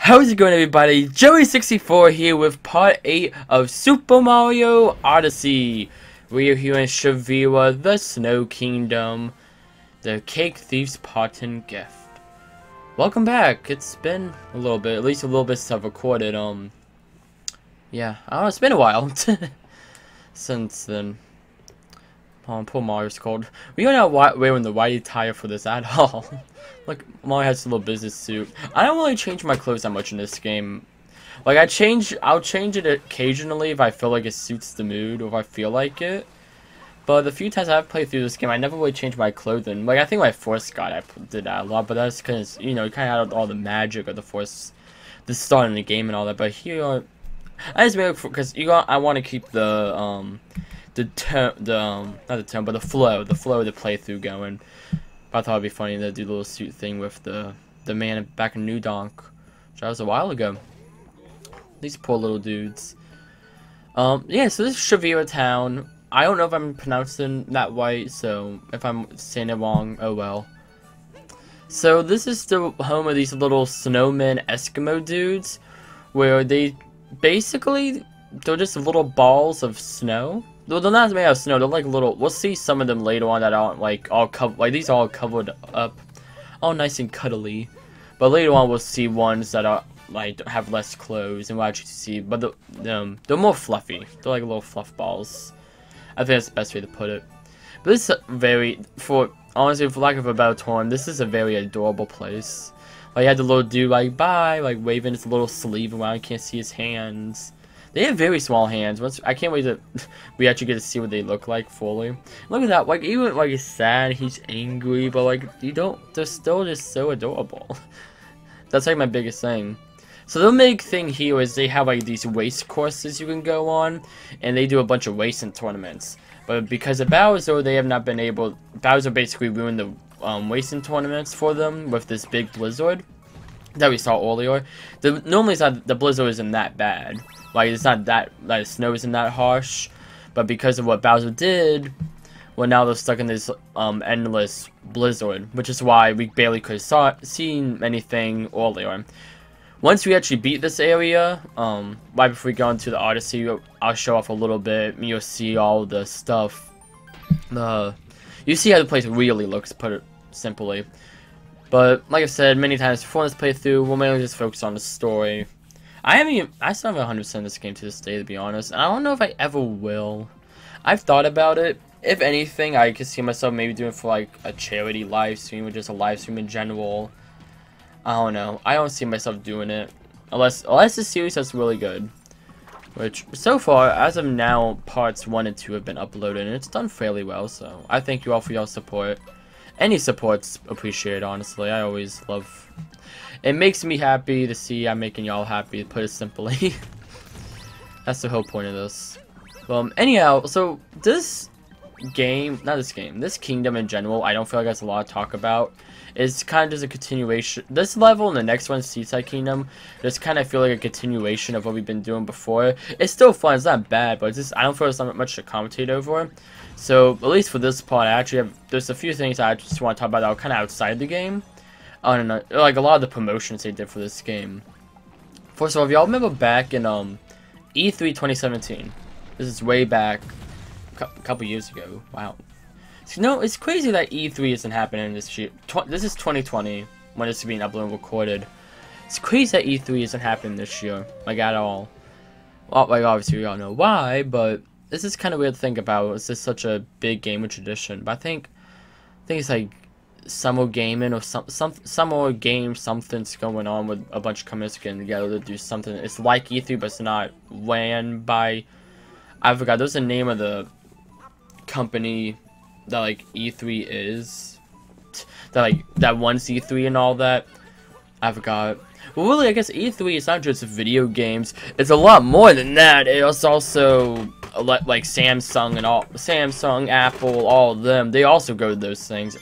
How's it going, everybody? Joey64 here with part 8 of Super Mario Odyssey. We are here in Shavira, the Snow Kingdom, the Cake Thief's Parting Gift. Welcome back. It's been a little bit, at least a little bit since I've recorded. Yeah, I don't know, it's been a while since then. Poor Mario's cold. We are not wearing the whitey attire for this at all. Like, Mario has a little business suit. I don't really change my clothes that much in this game. Like, I'll change it occasionally if I feel like it suits the mood or if I feel like it. But the few times I've played through this game, I never really changed my clothing. Like, I think my Force God, I did that a lot, but that's because, you know, you kind of had all the magic of the Force, the start in the game and all that. But here, I just made it because I want to keep the flow of the playthrough going. But I thought it'd be funny to do the little suit thing with the man back in New Donk, which that was a while ago. These poor little dudes. Yeah, so this is Shavira Town. I don't know if I'm pronouncing that right, so if I'm saying it wrong, oh well. So this is the home of these little snowmen Eskimo dudes, where they basically, they're just little balls of snow. They're not made out of snow, they're like little, we'll see some of them later on that aren't like all covered, like these are all covered up, all nice and cuddly. But later on we'll see ones that are like have less clothes and we'll actually see, but they're more fluffy. They're like little fluff balls. I think that's the best way to put it. But this is honestly, for lack of a better term, this is a very adorable place. Like you had the little dude like bye, like waving his little sleeve around, you can't see his hands. They have very small hands. I can't wait to we actually get to see what they look like fully. Look at that. Like even like he's sad, he's angry, but like they're still just so adorable. That's like my biggest thing. So the big thing here is they have like these race courses you can go on, and they do a bunch of racing tournaments. But because of Bowser, they have not been able. Bowser basically ruined the racing tournaments for them with this big blizzard that we saw earlier. Normally it's not, the blizzard isn't that bad. Like, it's not that, like, the snow isn't that harsh, but because of what Bowser did, well, now they're stuck in this, endless blizzard, which is why we barely could have seen anything earlier. Once we actually beat this area, right before we go into the Odyssey, I'll show off a little bit, you'll see all the stuff, you see how the place really looks, put it simply. But, like I said many times before in this playthrough, we'll mainly just focus on the story. I still haven't 100% this game to this day, to be honest. And I don't know if I ever will. I've thought about it. If anything, I could see myself maybe doing it for like a charity live stream or just a live stream in general. I don't know. I don't see myself doing it unless the series that's really good. Which so far, as of now, parts 1 and 2 have been uploaded and it's done fairly well. So I thank you all for your support. Any support's appreciated, honestly. I always love. It makes me happy to see I'm making y'all happy, to put it simply. That's the whole point of this. Anyhow, so this game, this kingdom in general, I don't feel like there's a lot to talk about. It's kind of just a continuation. This level and the next one, Seaside Kingdom, just kind of feel like a continuation of what we've been doing before. It's still fun, it's not bad, but it's just, I don't feel there's not much to commentate over. So, at least for this part, I actually have, there's a few things I just want to talk about that are kind of outside the game. I don't know, like a lot of the promotions they did for this game. First of all, if y'all remember back in E3 2017, this is way back, a couple years ago. Wow. So, no, it's crazy that E3 isn't happening this year. This is 2020 when it's being uploaded and recorded. It's crazy that E3 isn't happening this year, like at all. Well, like obviously we all know why, but this is kind of weird to think about. It's just such a big gaming tradition, but I think it's like summer gaming or summer game something's going on with a bunch of companies getting together to do something. It's like E3, but it's not ran by. I forgot. There's the name of the company that like E3 is. That runs E3 and all that. I forgot. Well, really, I guess E3 is not just video games. It's a lot more than that. It's also like Samsung, Apple, all of them. They also go to those things.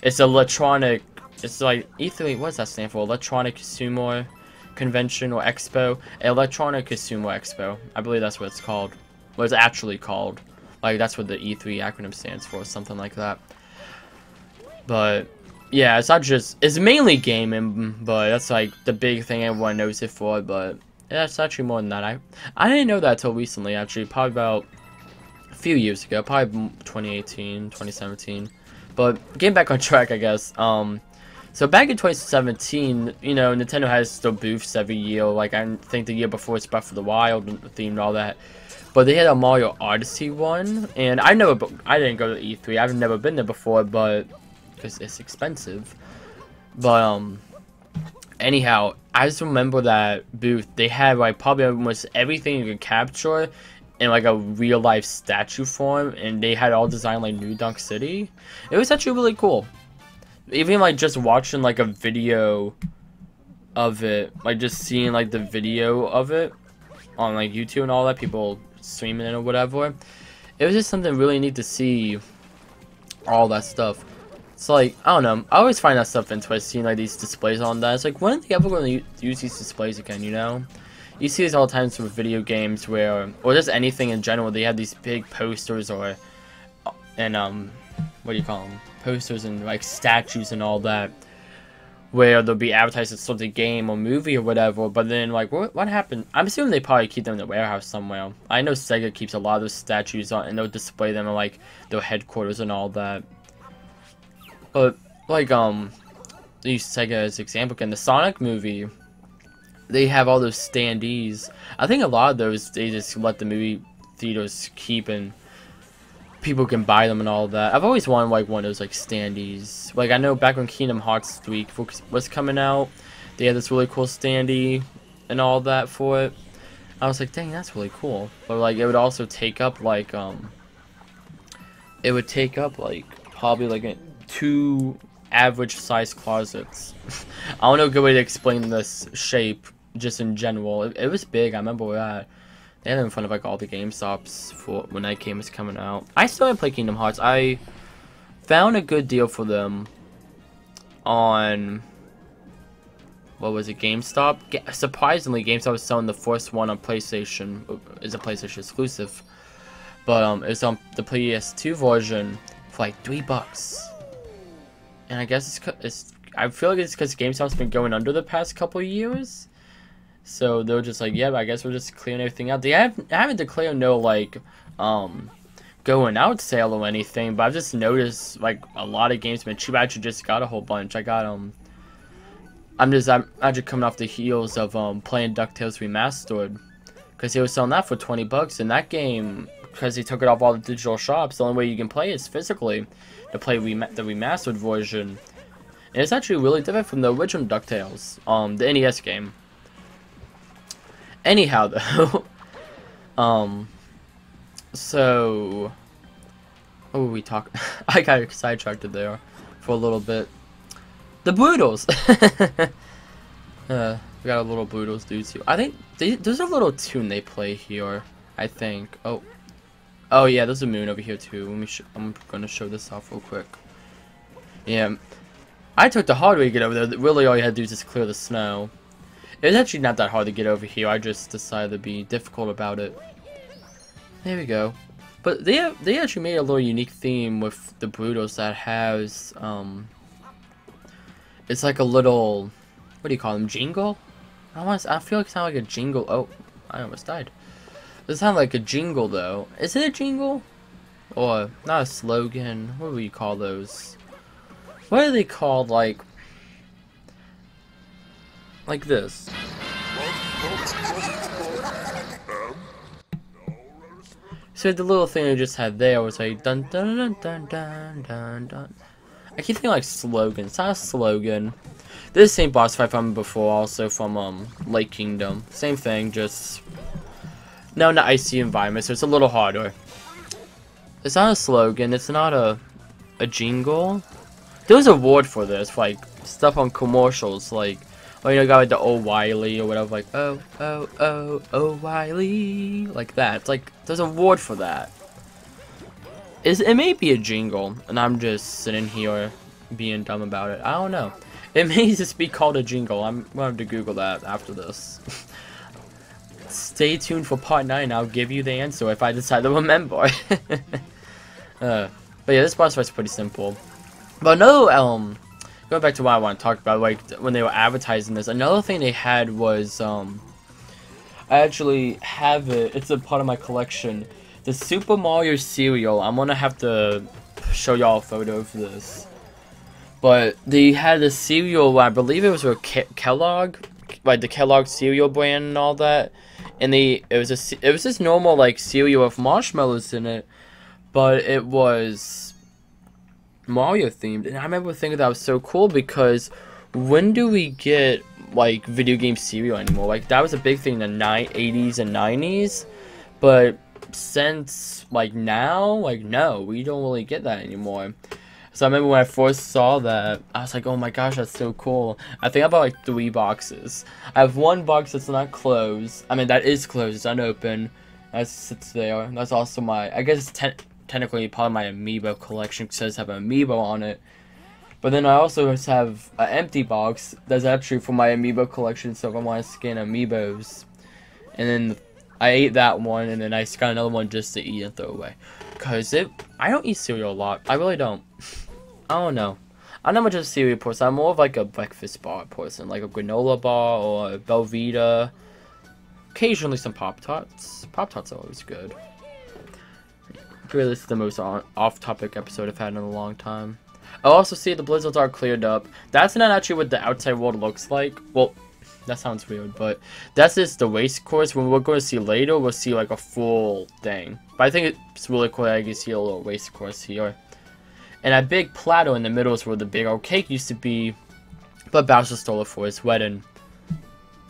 It's electronic. It's like E3. What does that stand for? Electronic Consumer Convention or Expo? Electronic Consumer Expo. I believe that's what it's called. What it's actually called. Like that's what the E3 acronym stands for, something like that. But yeah, it's not just, it's mainly gaming, but that's like the big thing everyone knows it for. But yeah, it's actually more than that. I didn't know that until recently, actually, probably about a few years ago, probably 2018, 2017. But getting back on track, I guess. So back in 2017, you know, Nintendo has still booths every year. Like, I think the year before it's Breath of the Wild themed and all that. But they had a Mario Odyssey one, and I didn't go to E3. I've never been there before, but because it's expensive. But anyhow, I just remember that booth. They had like probably almost everything you could capture in like a real life statue form, and they had all designed like New Donk City. It was actually really cool. Even like just watching like a video of it, like just seeing like the video of it on like YouTube and all that, people streaming it or whatever. It was just something really neat to see all that stuff. It's like, I don't know, I always find that stuff interesting, like these displays on that. It's like, when are they ever going to use these displays again, you know? You see this all the times with video games where, or just anything in general, they have these big posters or, and what do you call them? Posters and like statues and all that, where they'll be advertised as sort of game or movie or whatever, but then like what happened? I'm assuming they probably keep them in the warehouse somewhere. I know Sega keeps a lot of those statues on, and they'll display them in like their headquarters and all that. But like use Sega as an example again, the Sonic movie, they have all those standees. I think a lot of those they just let the movie theaters keep, and people can buy them and all that. I've always wanted like one of those like standees. Like I know back when Kingdom Hearts 3 was coming out, they had this really cool standee and all that for it. I was like, dang, that's really cool. But like it would also take up like it would take up like probably like 2 average size closets. I don't know a good way to explain this shape just in general. It was big, I remember that. They had it in front of like all the GameStops for when that game was coming out. I still haven't played Kingdom Hearts. I found a good deal for them on, what was it, GameStop? Surprisingly, GameStop was selling the first one on PlayStation. It's a PlayStation exclusive, but it's on the PS2 version for like $3. And I guess I feel like it's because GameStop's been going under the past couple of years. So they were just like, yeah, but I guess we're just clearing everything out. They haven't declared no like going out sale or anything, but I've just noticed like a lot of games have been cheap. I actually just got a whole bunch. I got I'm actually coming off the heels of playing DuckTales Remastered, because they were selling that for $20, and that game, because they took it off all the digital shops, the only way you can play it is physically to play the remastered version. And it's actually really different from the original DuckTales, the NES game. Anyhow, though, so, what were we talking? I got sidetracked there for a little bit. The Boodles! We got a little Boodles dudes here. I think there's a little tune they play here, I think. Oh yeah, there's a moon over here too. I'm gonna show this off real quick. Yeah, I took the hard way to get over there. Really, all you had to do is just clear the snow. It's actually not that hard to get over here. I just decided to be difficult about it. There we go. But they actually made a little unique theme with the Boodles that has it's like a little, what do you call them, jingle? I feel like it sounds like a jingle. Oh, I almost died. It sounds like a jingle though. Is it a jingle? Or not a slogan? What do you call those? What are they called? Like this. So the little thing I just had there was like dun dun dun dun dun dun dun. I keep thinking like slogan. It's not a slogan. This is the same boss fight from before, also from Lake Kingdom. Same thing, just no, not icy environment, so it's a little harder. It's not a slogan. It's not a jingle. There was a word for this, for, like stuff on commercials, like. Oh, you know, got like the Oh Wiley or whatever, like oh Wiley, like that. It's like there's a word for that. It may be a jingle, and I'm just sitting here being dumb about it. I don't know. It may just be called a jingle. I'm gonna have to Google that after this. Stay tuned for part 9. I'll give you the answer if I decide to remember. But yeah, this boss fight's pretty simple. But no, going back to what I want to talk about, like when they were advertising this, another thing they had was I actually have it. It's a part of my collection. The Super Mario cereal. I'm gonna have to show y'all a photo of this. But they had a cereal. I believe it was a Kellogg, like the Kellogg cereal brand and all that. And it was just normal like cereal with marshmallows in it, but it was Mario themed. And I remember thinking that was so cool because when do we get like video game cereal anymore? Like that was a big thing in the 80s and 90s, but since like now, like no, we don't really get that anymore. So I remember when I first saw that, I was like, oh my gosh, that's so cool. I think I bought like 3 boxes. I have 1 box that's not closed. I mean, that is closed, it's unopened. That sits there. That's also my, I guess it's technically part of my amiibo collection because it does have an amiibo on it. But then I also just have an empty box that's actually for my amiibo collection, so if I want to scan amiibos. And then I ate that one, and then I got another one just to eat and throw away. Because I don't eat cereal a lot. I really don't. I don't know. I'm not much of a cereal person. I'm more of like a breakfast bar person. Like a granola bar or a Belvita. Occasionally some Pop-Tarts. Pop-Tarts are always good. Really, this is the most off-topic episode I've had in a long time. I'll also see the blizzards are cleared up. That's not actually what the outside world looks like. Well, that sounds weird, but that's just the race course. When we're going to see later, we'll see like a full thing. But I think it's really cool that you can see a little race course here. And that big plateau in the middle is where the big old cake used to be. But Bowser stole it for his wedding.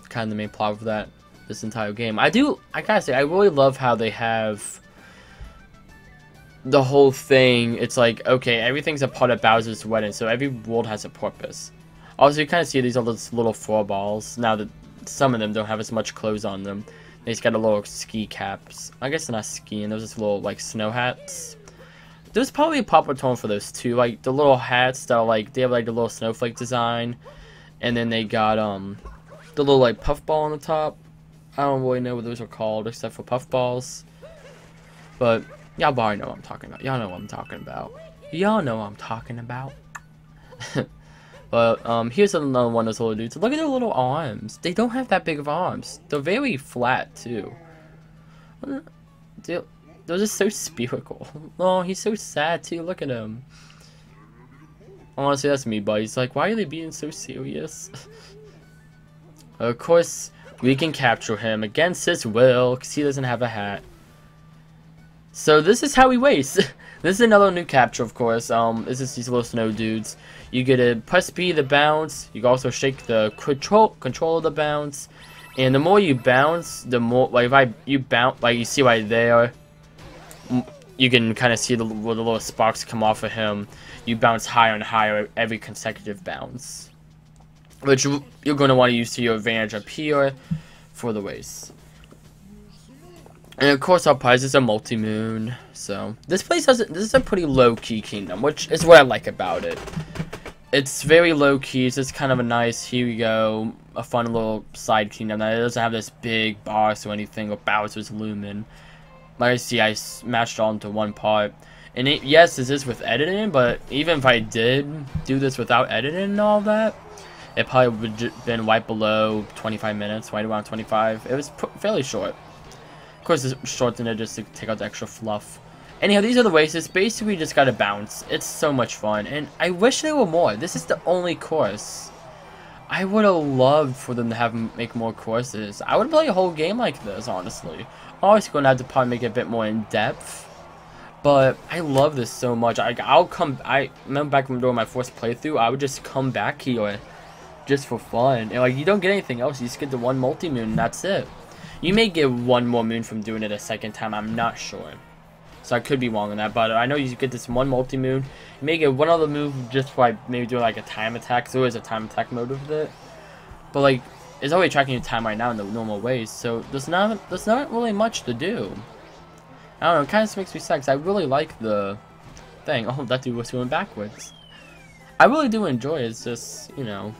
Kind of the main plot of this entire game. I gotta say, I really love how they have the whole thing. It's like, okay, everything's a part of Bowser's wedding, so every world has a purpose. Also, you kind of see these are those little 4 balls. Now that some of them don't have as much clothes on them. They just got a little ski caps. I guess they're not skiing. Those are just little, like, snow hats. There's probably a popular tone for those, too. Like, the little hats that are, like, they have, like, the little snowflake design. And then they got, the little, like, puffball on the top. I don't really know what those are called, except for puffballs. But y'all probably know what I'm talking about. Y'all know what I'm talking about. Y'all know what I'm talking about. But, here's another one of those little dudes. Look at their little arms. They don't have that big of arms. They're very flat, too. They're just so spherical. Oh, he's so sad, too. Look at him. Honestly, that's me, but he's like, why are they being so serious? Of course, we can capture him against his will, because he doesn't have a hat. So this is how he weighs. This is another new capture, of course. This is these little snow dudes. You get to press B to bounce. You can also shake the control of the bounce. And the more you bounce, the more, like, you bounce, like, you see right there, you can kind of see the little sparks come off of him. You bounce higher and higher every consecutive bounce, which you're going to want to use to your advantage up here for the race. And of course, our prize is a multi-moon. So this place this is a pretty low-key kingdom, which is what I like about it. It's very low-key. It's just kind of a nice, here we go, a fun little side kingdom. Now, it doesn't have this big boss or anything, or Bowser's looming. Like I see, I smashed it all into one part. And yes, this is with editing, but even if I did do this without editing and all that, it probably would have been right below 25 minutes, right around 25. It was fairly short. Of course, it's shortened it just to take out the extra fluff. Anyhow, these are the races. Basically, you just gotta bounce. It's so much fun, and I wish there were more. This is the only course. I would have loved for them to make more courses. I would play a whole game like this, honestly. Obviously, going to have to probably make it a bit more in depth, but I love this so much. I remember back when doing my first playthrough, I would just come back here just for fun, and like you don't get anything else. You just get the one multi-moon, and that's it. You may get one more moon from doing it a second time, I'm not sure. So I could be wrong on that, but I know you get this one multi-moon. You may get one other move just by maybe doing like a time attack, so there is a time attack mode with it. But like, it's already tracking your time right now in the normal ways, so there's not really much to do. I don't know, it kind of makes me sad, 'cause I really like the thing. Oh, that dude was going backwards. I really do enjoy it, it's just, you know,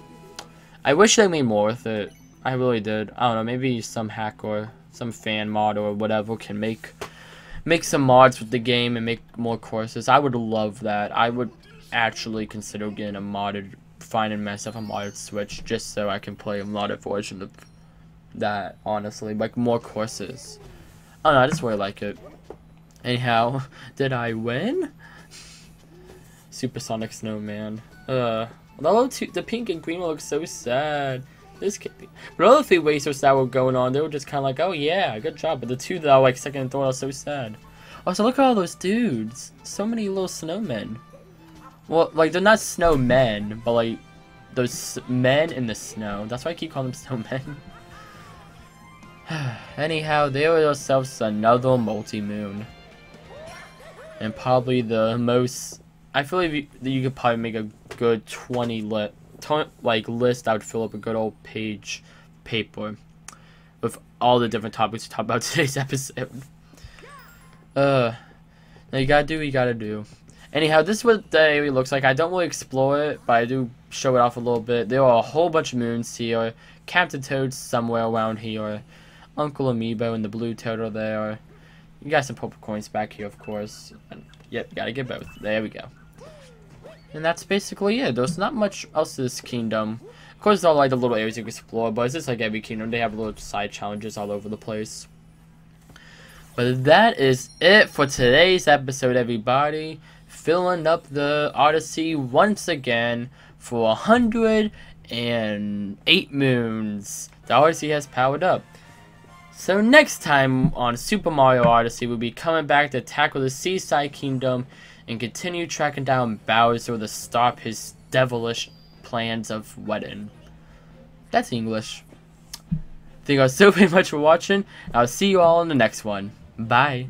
I wish they made more with it. I really did. I don't know, maybe some hack or some fan mod or whatever can make some mods with the game and make more courses. I would love that. I would actually consider getting a modded finding myself a modded Switch just so I can play a modded version of that, honestly. Like, more courses. I don't know, I just really like it. Anyhow, did I win? Supersonic Snowman. The pink and green look so sad. This can't be. But all the 3 racers that were going on, they were just kind of like, oh yeah, good job. But the 2 that were like second and third are so sad. Oh, so look at all those dudes. So many little snowmen. Well, like, they're not snowmen, but like, those men in the snow. That's why I keep calling them snowmen. Anyhow, they were themselves another multi-moon. And probably the most... I feel like you could probably make a good 20 list. I would fill up a good old page paper with all the different topics to talk about today's episode. Now you gotta do what you gotta do. Anyhow, this is what the area looks like. I don't really explore it, but I do show it off a little bit. There are a whole bunch of moons here. Captain Toad's somewhere around here. Uncle Amiibo and the blue toad are there. You got some purple coins back here, of course. And, yep, gotta get both. There we go. And that's basically it. There's not much else to this kingdom. Of course, there are like the little areas you can explore, but it's just like every kingdom. They have little side challenges all over the place. But that is it for today's episode, everybody. Filling up the Odyssey once again for 108 moons. The Odyssey has powered up. So next time on Super Mario Odyssey, we'll be coming back to tackle the Seaside Kingdom and continue tracking down Bowser to stop his devilish plans of wedding. That's English. Thank you all so very much for watching. I'll see you all in the next one. Bye.